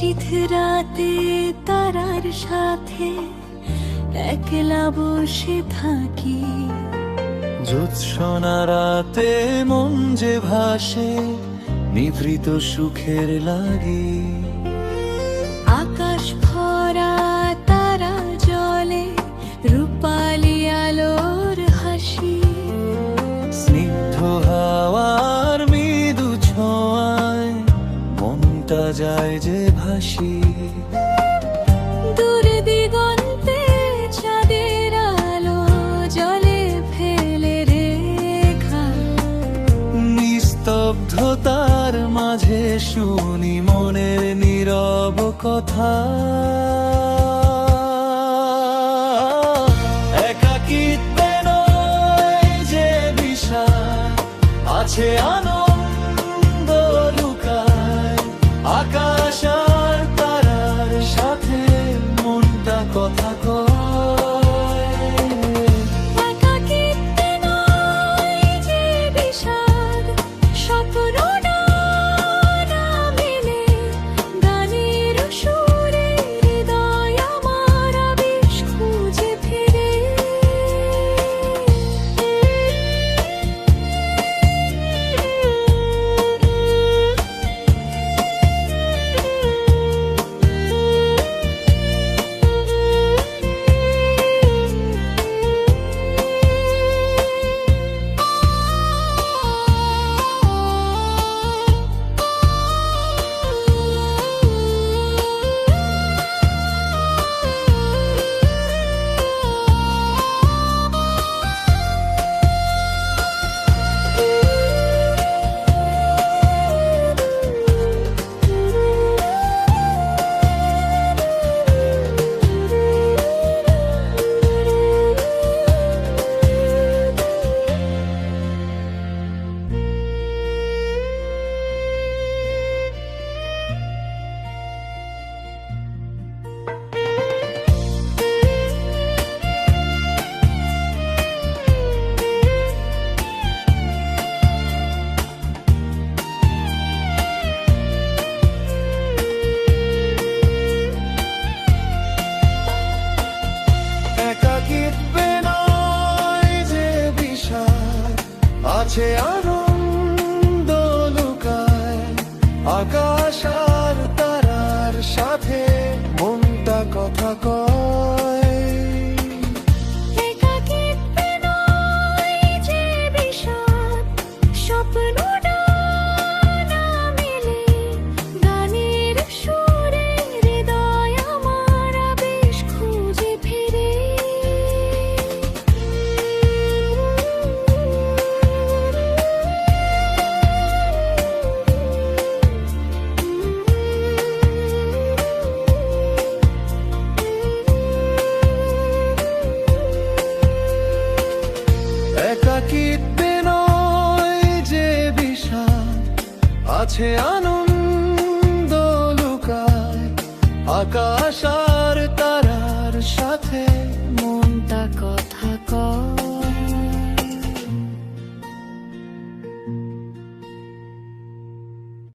নিশীথ রাতে তারার সাথে একলা বসে থাকি। জ্যোৎস্না রাতে মন যে ভাসে নিভৃত সুখের লাগি। আকাশ ভরা তারা জলে রূপালি আলোর হাসি। স্নিগ্ধ হাওয়ার মৃদু ছোঁয়ায় মনটা যায় যে ভাসি। দূর দিগন্তে চাঁদের আলো জলে ফেলে রেখা। নিস্তব্ধতার মাঝে শুনি মনের নীরব কথা। একাকিত্বে নয় যে বিষাদ, আছে আনন্দ লুকায়। আকাশ আর তারার সাথে মনটা কথা কয়। একাকিত্বে নয় যে বিষাদ, স্বপ্ন না মেলে গানের সুরে হৃদয় আমার আবেশ খুঁজে ফিরে। একাকিত্বে নয় যে বিষাদ, আছে আনন্দ লুকায়। আকাশ আর তারার সাথে মনটা কথা কয়। একাকিত্বে নয় যে বিষাদ, স্বপ্ন না মেলে গানের সুরে হৃদয় আমার আবেশ খুঁজে ফিরে। একাকিত্বে নয় যে বিষাদ, আছে আনন্দ লুকায়। আকাশ